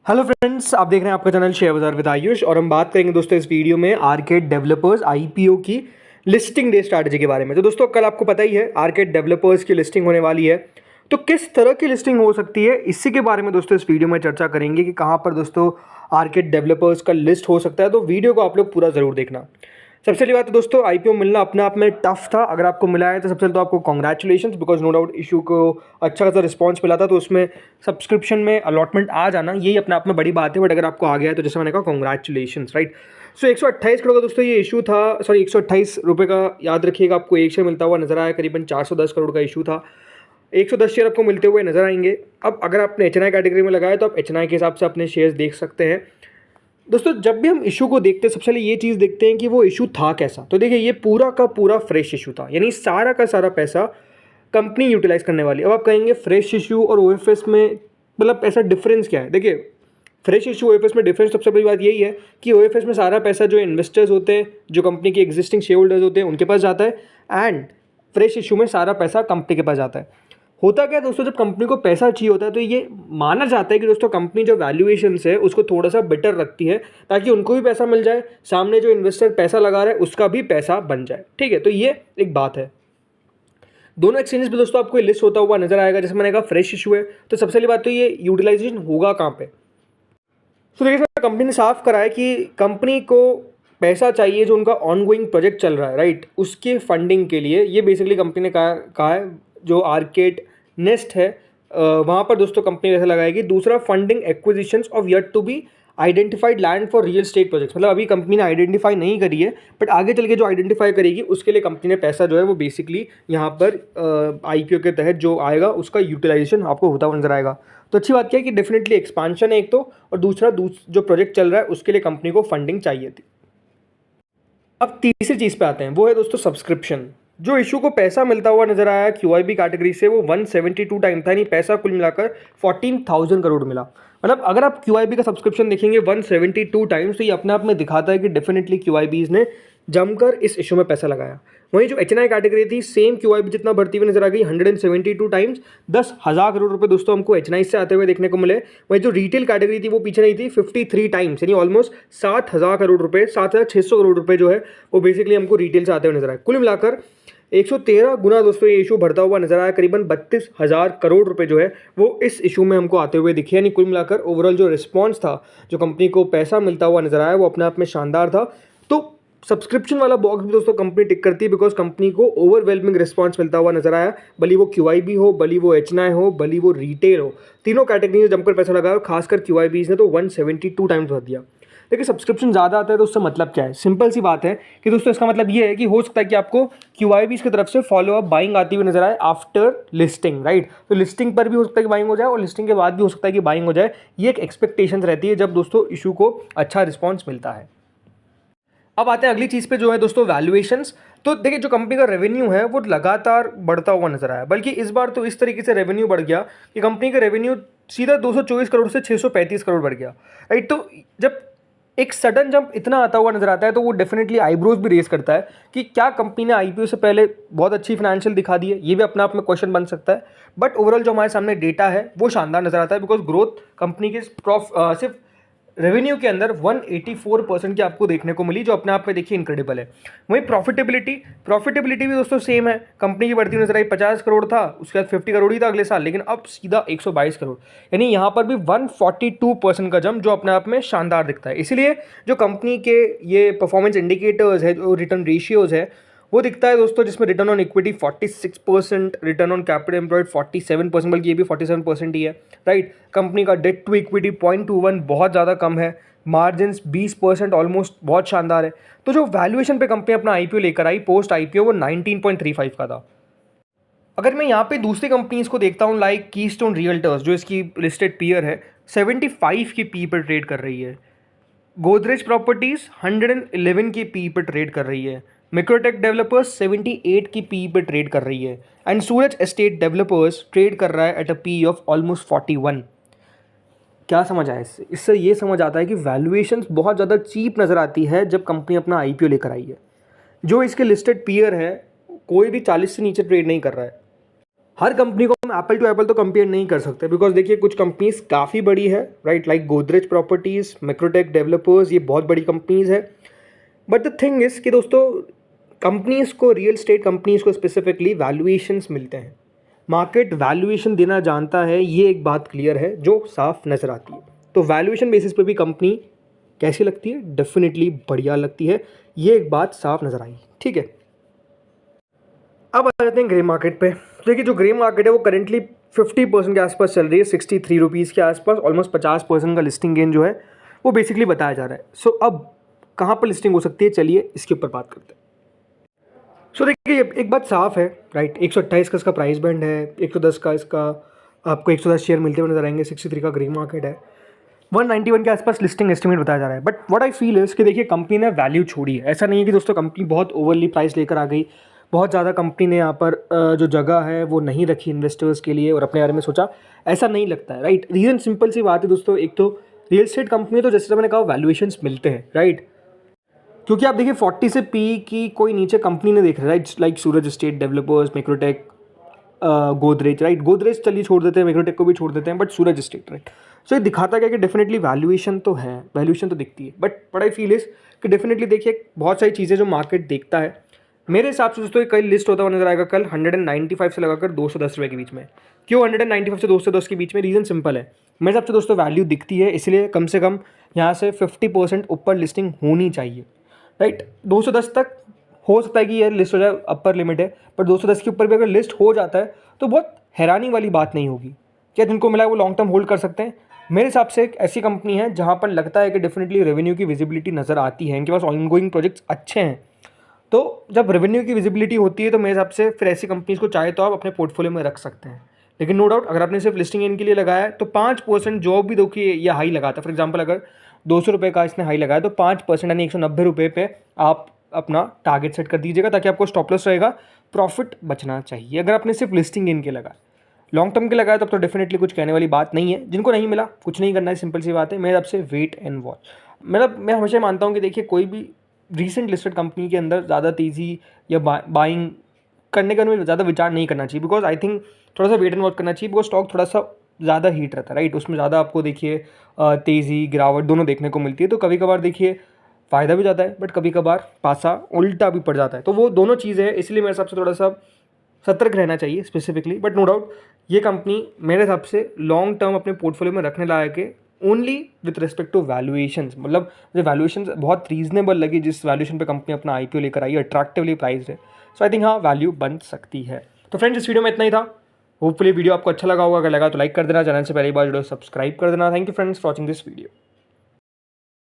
Hello friends, आप देख रहे हैं आपका चैनल शेयर बाजार विद आयुष और हम बात करेंगे दोस्तों इस वीडियो में आर्केड डेवलपर्स आईपीओ की लिस्टिंग डे स्ट्रैटेजी के बारे में। तो दोस्तों कल आपको पता ही है आर्केड डेवलपर्स की लिस्टिंग होने वाली है। तो किस तरह की लिस्टिंग हो सकती है इसी के बारे में दोस्तों इस वीडियो में चर्चा करेंगे कि कहाँ पर दोस्तों आर्केड डेवलपर्स का लिस्ट हो सकता है। तो वीडियो को आप लोग पूरा ज़रूर देखना। सबसे पहली बात तो दोस्तों आईपीओ मिलना अपने आप में टफ था। अगर आपको मिला है तो सबसे पहले तो आपको congratulation, because no doubt issue को अच्छा खासा रिस्पॉन्स मिला था, तो उसमें सब्सक्रिप्शन में अलॉटमेंट आ जाना यही अपने आप में बड़ी बात है। बट अगर आपको आ गया है तो जैसे मैंने कहा कॉन्ग्रेचुलेशन, राइट। सो 128 करोड़ का दोस्तों ये इशू था, सॉरी 128 रुपये का, याद रखिएगा। आपको एक शेयर मिलता हुआ नजर आया, करीबन 410 करोड़ का इशू था। 110 शेयर आपको मिलते हुए नजर आएंगे। अब अगर आपने एचएनआई कैटेगरी में लगाया तो आप एचएनआई के हिसाब से अपने शेयर्स देख सकते हैं। दोस्तों जब भी हम इशू को देखते हैं सबसे पहले ये चीज़ देखते हैं कि वो इशू था कैसा। तो देखिए ये पूरा का पूरा फ्रेश इशू था, यानी सारा का सारा पैसा कंपनी यूटिलाइज करने वाली। अब आप कहेंगे फ्रेश इशू और ओएफएस में मतलब ऐसा डिफरेंस क्या है। देखिए फ्रेश इशू ओएफएस में डिफरेंस सबसे बड़ी बात यही है कि ओएफएस में सारा पैसा जो इन्वेस्टर्स होते हैं, जो कंपनी के एग्जिस्टिंग शेयर होल्डर्स होते हैं, उनके पास जाता है। एंड फ्रेश इशू में सारा पैसा कंपनी के पास जाता है। होता क्या है दोस्तों, जब कंपनी को पैसा चाहिए होता है तो ये माना जाता है कि दोस्तों कंपनी जो वैल्यूएशन है उसको थोड़ा सा बेटर रखती है ताकि उनको भी पैसा मिल जाए, सामने जो इन्वेस्टर पैसा लगा रहा है उसका भी पैसा बन जाए। ठीक है, तो ये एक बात है। दोनों एक्सचेंजेस पे दोस्तों आपको लिस्ट होता हुआ नजर आएगा। जैसे मैंने कहा फ्रेश इशू है, तो सबसे पहली बात तो ये यूटिलाइजेशन होगा कहाँ पे। तो देखिए कंपनी ने साफ करा है कि कंपनी को पैसा चाहिए जो उनका ऑनगोइंग प्रोजेक्ट चल रहा है, राइट, उसके फंडिंग के लिए। ये बेसिकली कंपनी ने कहा है जो आर्केड नेस्ट है वहाँ पर दोस्तों कंपनी ऐसा लगाएगी। दूसरा, funding acquisitions of yet to be identified land for real estate projects. मतलब अभी कंपनी ने आइडेंटिफाई नहीं करी है, बट आगे चल के जो आइडेंटिफाई करेगी उसके लिए कंपनी ने पैसा जो है वो बेसिकली यहाँ पर आईपीओ के तहत जो आएगा उसका यूटिलाइजेशन आपको होता हुआ नजर आएगा। तो अच्छी बात क्या है कि डेफिनेटली एक्सपांशन है एक तो, और दूसरा जो प्रोजेक्ट चल रहा है उसके लिए कंपनी को फंडिंग चाहिए थी। अब तीसरी चीज़ पे आते हैं, वो है दोस्तों सब्सक्रिप्शन। जो इशू को पैसा मिलता हुआ नजर आया क्यूआईबी कैटेगरी से वो 172 टाइम था, यानी पैसा कुल मिलाकर 14,000 करोड़ मिला। मतलब अगर आप क्यूआईबी का सब्सक्रिप्शन देखेंगे 172 टाइम्स, तो ये अपने आप में दिखाता है कि डेफिनेटली क्यूआईबीज ने जमकर इस इशू में पैसा लगाया। वहीं जो एचएनआई कैटेगरी थी सेम क्यूआईबी जितना बढ़ती हुई नजर आ गई 172 टाइम्स, 10,000 करोड़ रुपए दोस्तों हमको एचएनआई से आते हुए देखने को मिले। वहीं जो रिटेल कैटेगरी थी वो पीछे नहीं थी, 53 टाइम्स, यानी ऑलमोस्ट 7,000 करोड़ रुपए, 7,600 करोड़ रुपए जो है वो बेसिकली हमको रिटेल से आते हुए नजर आए। कुल मिलाकर 113 गुना दोस्तों ये इशू बढ़ता हुआ नजर आया। करीबन 32,000 करोड़ रुपए जो है वो इस इशू में हमको आते हुए दिखे। यानी कुल मिलाकर ओवरऑल जो रिस्पॉन्स था, जो कंपनी को पैसा मिलता हुआ नजर आया, वो अपने आप में शानदार था। तो सब्सक्रिप्शन वाला बॉक्स भी दोस्तों कंपनी टिक करती है, बिकॉज कंपनी को ओवरवेलमिंग रिस्पॉन्स मिलता हुआ नजर आया। भली वो क्यूआईबी हो, भली वो एचएनआई हो, भली वो रिटेल हो, तीनों कैटेगरी में जमकर पैसा लगाया। खासकर क्यूआईबीज ने तो 172 टाइम्स भर दिया। देखिए सब्सक्रिप्शन ज़्यादा आता है तो उससे मतलब क्या है, सिंपल सी बात है कि दोस्तों इसका मतलब ये है कि हो सकता है कि आपको क्यूआईबीज की तरफ से फॉलो अप बाइंग आती हुई नजर आए आफ्टर लिस्टिंग, राइट। तो लिस्टिंग पर भी हो सकता है कि बाइंग हो जाए और लिस्टिंग के बाद भी हो सकता है कि बाइंग हो जाए। ये एक एक्सपेक्टेशन रहती है जब दोस्तों इशू को अच्छा रिस्पॉन्स मिलता है। अब आते हैं अगली चीज़ पे जो है दोस्तों वैल्यूएशंस। तो देखिए जो कंपनी का रेवेन्यू है वो लगातार बढ़ता हुआ नजर आया, बल्कि इस बार तो इस तरीके से रेवेन्यू बढ़ गया कि कंपनी का रेवेन्यू सीधा 224 करोड़ से 635 करोड़ बढ़ गया, राइट। तो जब एक सडन जंप इतना आता हुआ नजर आता है तो वो डेफिनेटली आईब्रोज भी रेज करता है कि क्या कंपनी ने आईपीओ से पहले बहुत अच्छी फाइनेंशियल दिखा दी है। ये भी अपने आप में क्वेश्चन बन सकता है। बट ओवरऑल जो हमारे सामने डेटा है वो शानदार नजर आता है, बिकॉज ग्रोथ कंपनी के सिर्फ रेवेन्यू के अंदर 184% की आपको देखने को मिली, जो अपने आप में देखिए इनक्रेडिबल है। वहीं प्रॉफिटेबिलिटी भी दोस्तों सेम है। कंपनी की बढ़ती हुई नजर आई, 50 करोड़ था, उसके बाद 50 करोड़ ही था अगले साल, लेकिन अब सीधा 122 करोड़, यानी यहाँ पर भी 142% का जंप, जो अपने आप में शानदार दिखता है। इसीलिए जो कंपनी के ये परफॉर्मेंस इंडिकेटर्स है, जो रिटर्न रेशियोज है, वो दिखता है दोस्तों, जिसमें return on equity 46%, return on capital employed 47%, बल्कि ये भी 47% ही है, राइट। कंपनी का डेट टू इक्विटी 0.21 बहुत ज़्यादा कम है, मार्जिन्स 20% ऑलमोस्ट बहुत शानदार है। तो जो वैल्यूएशन पे कंपनी अपना आईपीओ लेकर आई पोस्ट आईपीओ वो 19.35 का था। अगर मैं यहाँ पे दूसरी कंपनीज को देखता हूँ लाइक कीस्टोन रियल्टर्स, जो इसकी लिस्टेड पीयर है, 75 की पी पर ट्रेड कर रही है। गोदरेज प्रॉपर्टीज 111 की पी पर ट्रेड कर रही है। मिक्रोटेक डेवलपर्स 78 की पी पर ट्रेड कर रही है। And Suraj estate developers trade कर रहा है at a P of almost 41। क्या समझ आया इससे ये समझ आता है कि वैल्यूएशंस बहुत ज़्यादा चीप नज़र आती है जब कंपनी अपना आईपीओ लेकर आई है। जो इसके लिस्टेड पीयर है कोई भी 40 से नीचे ट्रेड नहीं कर रहा है। हर कंपनी को हम एप्पल टू एप्पल तो कंपेयर नहीं कर सकते, बिकॉज देखिए कुछ कंपनीज काफ़ी बड़ी है, right, like Godrej properties, Macrotech developers, ये बहुत बड़ी कंपनीज है। बट द थिंग इज़ कि दोस्तों कंपनीज़ को, रियल स्टेट कंपनीज़ को स्पेसिफिकली वैल्यूएशंस मिलते हैं, मार्केट वैल्यूएशन देना जानता है, ये एक बात क्लियर है जो साफ नज़र आती है। तो वैल्यूएशन बेसिस पे भी कंपनी कैसी लगती है, डेफिनेटली बढ़िया लगती है, ये एक बात साफ नज़र आई, ठीक है। अब आ जाते हैं ग्रे मार्केट पे। तो देखिए जो ग्रे मार्केट है वो करेंटली 50% के आसपास चल रही है, 63 रुपीज़ के आसपास, ऑलमोस्ट 50% का लिस्टिंग गेन जो है वो बेसिकली बताया जा रहा है। सो अब कहाँ पर लिस्टिंग हो सकती है, चलिए इसके ऊपर बात करते हैं। सो देखिए एक बात साफ है, राइट, 128 का इसका प्राइस बैंड है, 110 का इसका आपको 110 शेयर मिलते हुए नजर आएंगे, 63 का ग्रे मार्केट है, 191 के आसपास लिस्टिंग एस्टिमेट बताया जा रहा है। But what I feel is कि देखिए कंपनी ने वैल्यू छोड़ी है। ऐसा नहीं है कि दोस्तों कंपनी बहुत ओवरली प्राइस लेकर आ गई, बहुत ज़्यादा कंपनी ने यहाँ पर जो जगह है वो नहीं रखी इन्वेस्टर्स के लिए और अपने बारे में सोचा, ऐसा नहीं लगता है, राइट। रीज़न सिंपल सी बात है दोस्तों, एक तो रियल एस्टेट कंपनी तो जैसे मैंने कहा वैल्यूएशंस मिलते हैं, राइट, क्योंकि आप देखिए 40 से पी की कोई नीचे कंपनी ने देख रहा है, right, like Suraj estate developers, Macrotech, Godrej, right, Godrej चलिए छोड़ देते हैं, मैक्रोटेक को भी छोड़ देते हैं, बट सूरज स्टेट, राइट। सो ये दिखाता क्या कि डेफिनेटली वैल्यूएशन तो है, वैल्यूएशन तो दिखती है, but what I feel is कि डेफिनेटली देखिए बहुत सारी चीज़ें जो मार्केट देखता है, मेरे हिसाब से दोस्तों कल लिस्ट होता हुआ नजर आएगा कल 195 से लगाकर 210 रुपये के बीच में। क्यों 195 से 210 के बीच में, रीज़न सिंपल है, मेरे हिसाब से दोस्तों वैल्यू दिखती है, इसलिए कम से कम यहाँ से 50% ऊपर लिस्टिंग होनी चाहिए, राइट। 210 तक हो सकता है कि ये लिस्ट हो जाए, अपर लिमिट है, पर 210 के ऊपर भी अगर लिस्ट हो जाता है तो बहुत हैरानी वाली बात नहीं होगी। क्या जिनको मिला है वो लॉन्ग टर्म होल्ड कर सकते हैं। मेरे हिसाब से एक ऐसी कंपनी है जहाँ पर लगता है कि डेफिनेटली रेवेन्यू की विजिबिलिटी नज़र आती है, इनके पास ऑनगोइंग प्रोजेक्ट्स अच्छे हैं। तो जब रेवेन्यू की विजिबिलिटी होती है तो मेरे हिसाब से फिर ऐसी कंपनीज को चाहे तो आप अपने पोर्टफोलियो में रख सकते हैं। लेकिन नो डाउट अगर आपने सिर्फ लिस्टिंग इनके लिए लगाया है तो 5% जो भी देखिए ये हाई लगाता है, फॉर एग्जांपल अगर 200 रुपये का इसने हाई लगाया तो 5% यानी 190 रुपये पे आप अपना टारगेट सेट कर दीजिएगा, ताकि आपको स्टॉप लॉस रहेगा, प्रॉफिट बचना चाहिए। अगर आपने सिर्फ लिस्टिंग इनके लगाया, लॉन्ग टर्म के लगाया तब तो डेफिनेटली कुछ कहने वाली बात नहीं है। जिनको नहीं मिला कुछ नहीं करना है, सिंपल सी बात है, मेरे हिसाब से वेट एंड वॉच। मतलब मैं हमेशा मानता हूँ कि देखिए कोई भी रीसेंट लिस्टेड कंपनी के अंदर ज़्यादा तेज़ी या बाइंग करने का हमें ज़्यादा विचार नहीं करना चाहिए, बिकॉज आई थिंक थोड़ा सा वेट एंड वॉच करना चाहिए, बिकॉज स्टॉक थोड़ा सा ज़्यादा हीट रहता है, राइट, उसमें ज़्यादा आपको देखिए तेज़ी गिरावट दोनों देखने को मिलती है। तो कभी कभार देखिए फ़ायदा भी जाता है, बट कभी कभार पासा उल्टा भी पड़ जाता है, तो वो दोनों चीज़ें हैं, इसलिए मेरे हिसाब से थोड़ा सा सतर्क रहना चाहिए स्पेसिफिकली। बट नो डाउट ये कंपनी मेरे हिसाब से लॉन्ग टर्म अपने पोर्टफोलियो में रखने लायक है, only with respect to valuations. मतलब मुझे वैल्यूएशंस बहुत रीजनेबल लगी, जिस वैल्यूएशन पे कंपनी अपना आईपीओ लेकर आई, अट्रैक्टिवली प्राइस्ड है, सो आई थिंक हाँ वैल्यू बन सकती है। तो फ्रेंड्स इस वीडियो में इतना ही था, होपफुली वीडियो आपको अच्छा लगा होगा, अगर लगा तो लाइक कर देना, चैनल से पहली बार वीडियो सब्सक्राइब कर देना। Thank you friends for watching this video.